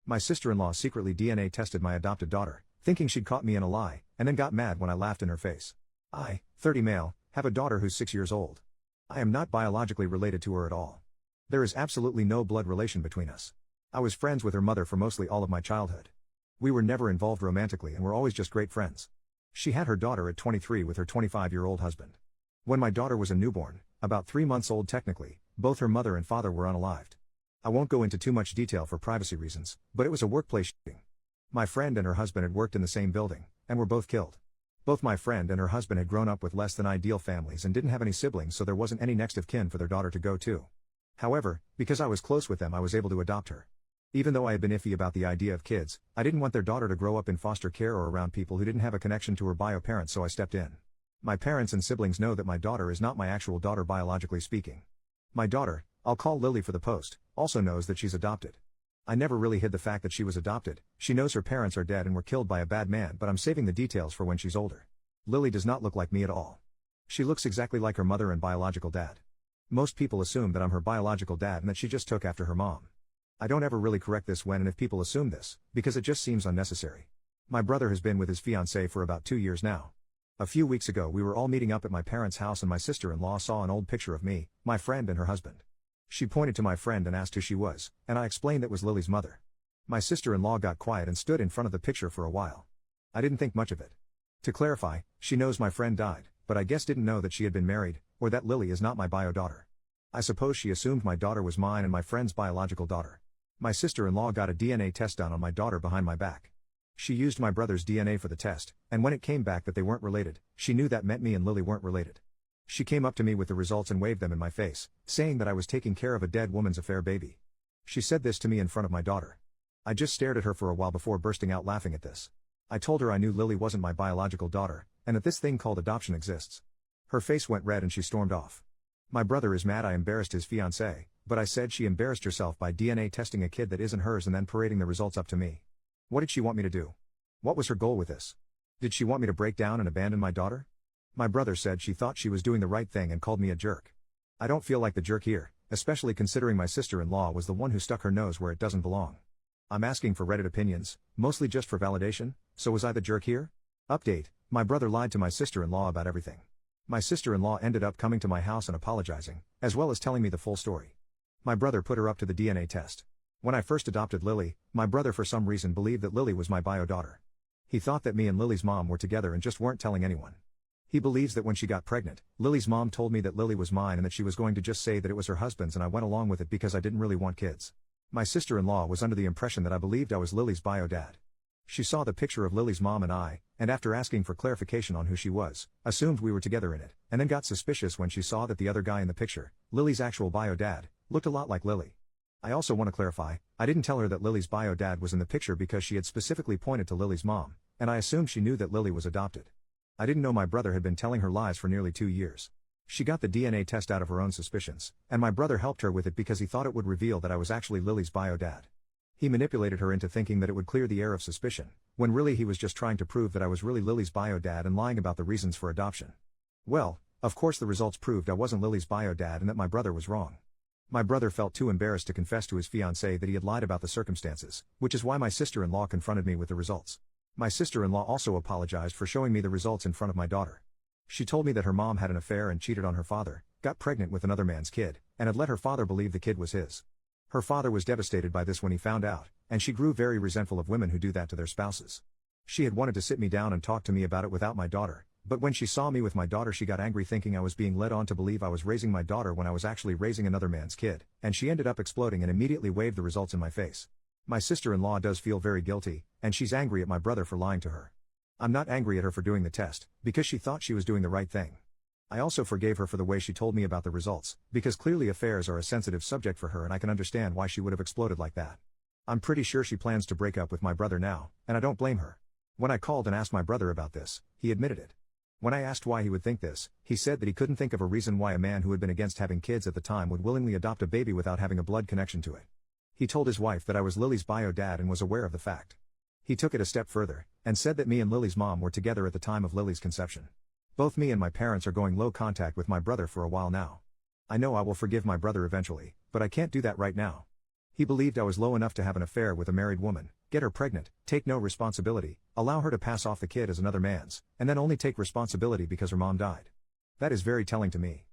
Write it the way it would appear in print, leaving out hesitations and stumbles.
My sister-in-law secretly DNA tested my adopted daughter, thinking she'd caught me in a lie, and then got mad when I laughed in her face. I, 30 male, have a daughter who's 6 years old. I am not biologically related to her at all. There is absolutely no blood relation between us. I was friends with her mother for mostly all of my childhood. We were never involved romantically and were always just great friends. She had her daughter at 23 with her 25-year-old husband. When my daughter was a newborn, about 3 months old technically, both her mother and father were unalived. I won't go into too much detail for privacy reasons, but it was a workplace shooting. My friend and her husband had worked in the same building, and were both killed. Both my friend and her husband had grown up with less than ideal families and didn't have any siblings, so there wasn't any next of kin for their daughter to go to. However, because I was close with them, I was able to adopt her. Even though I had been iffy about the idea of kids, I didn't want their daughter to grow up in foster care or around people who didn't have a connection to her bio parents, so I stepped in. My parents and siblings know that my daughter is not my actual daughter biologically speaking. My daughter, I'll call Lily for the post, also knows that she's adopted. I never really hid the fact that she was adopted. She knows her parents are dead and were killed by a bad man, but I'm saving the details for when she's older. Lily does not look like me at all. She looks exactly like her mother and biological dad. Most people assume that I'm her biological dad and that she just took after her mom. I don't ever really correct this when and if people assume this, because it just seems unnecessary. My brother has been with his fiancée for about 2 years now. A few weeks ago we were all meeting up at my parents' house and my sister-in-law saw an old picture of me, my friend and her husband. She pointed to my friend and asked who she was, and I explained that was Lily's mother. My sister-in-law got quiet and stood in front of the picture for a while. I didn't think much of it. To clarify, she knows my friend died, but I guess didn't know that she had been married, or that Lily is not my bio daughter. I suppose she assumed my daughter was mine and my friend's biological daughter. My sister-in-law got a DNA test done on my daughter behind my back. She used my brother's DNA for the test, and when it came back that they weren't related, she knew that meant me and Lily weren't related. She came up to me with the results and waved them in my face, saying that I was taking care of a dead woman's affair baby. She said this to me in front of my daughter. I just stared at her for a while before bursting out laughing at this. I told her I knew Lily wasn't my biological daughter, and that this thing called adoption exists. Her face went red and she stormed off. My brother is mad I embarrassed his fiancée, but I said she embarrassed herself by DNA testing a kid that isn't hers and then parading the results up to me. What did she want me to do? What was her goal with this? Did she want me to break down and abandon my daughter? My brother said she thought she was doing the right thing and called me a jerk. I don't feel like the jerk here, especially considering my sister-in-law was the one who stuck her nose where it doesn't belong. I'm asking for Reddit opinions, mostly just for validation, so was I the jerk here? Update, my brother lied to my sister-in-law about everything. My sister-in-law ended up coming to my house and apologizing, as well as telling me the full story. My brother put her up to the DNA test. When I first adopted Lily, my brother for some reason believed that Lily was my bio daughter. He thought that me and Lily's mom were together and just weren't telling anyone. He believes that when she got pregnant, Lily's mom told me that Lily was mine and that she was going to just say that it was her husband's, and I went along with it because I didn't really want kids. My sister-in-law was under the impression that I believed I was Lily's bio dad. She saw the picture of Lily's mom and I, and after asking for clarification on who she was, assumed we were together in it, and then got suspicious when she saw that the other guy in the picture, Lily's actual bio dad, looked a lot like Lily. I also want to clarify, I didn't tell her that Lily's bio dad was in the picture because she had specifically pointed to Lily's mom, and I assumed she knew that Lily was adopted. I didn't know my brother had been telling her lies for nearly 2 years. She got the DNA test out of her own suspicions, and my brother helped her with it because he thought it would reveal that I was actually Lily's bio dad. He manipulated her into thinking that it would clear the air of suspicion, when really he was just trying to prove that I was really Lily's bio dad and lying about the reasons for adoption. Well, of course the results proved I wasn't Lily's bio dad and that my brother was wrong. My brother felt too embarrassed to confess to his fiancée that he had lied about the circumstances, which is why my sister-in-law confronted me with the results. My sister-in-law also apologized for showing me the results in front of my daughter. She told me that her mom had an affair and cheated on her father, got pregnant with another man's kid, and had let her father believe the kid was his. Her father was devastated by this when he found out, and she grew very resentful of women who do that to their spouses. She had wanted to sit me down and talk to me about it without my daughter, but when she saw me with my daughter she got angry thinking I was being led on to believe I was raising my daughter when I was actually raising another man's kid, and she ended up exploding and immediately waved the results in my face. My sister-in-law does feel very guilty, and she's angry at my brother for lying to her. I'm not angry at her for doing the test, because she thought she was doing the right thing. I also forgave her for the way she told me about the results, because clearly affairs are a sensitive subject for her and I can understand why she would have exploded like that. I'm pretty sure she plans to break up with my brother now, and I don't blame her. When I called and asked my brother about this, he admitted it. When I asked why he would think this, he said that he couldn't think of a reason why a man who had been against having kids at the time would willingly adopt a baby without having a blood connection to it. He told his wife that I was Lily's bio dad and was aware of the fact. He took it a step further, and said that me and Lily's mom were together at the time of Lily's conception. Both me and my parents are going low contact with my brother for a while now. I know I will forgive my brother eventually, but I can't do that right now. He believed I was low enough to have an affair with a married woman, get her pregnant, take no responsibility, allow her to pass off the kid as another man's, and then only take responsibility because her mom died. That is very telling to me.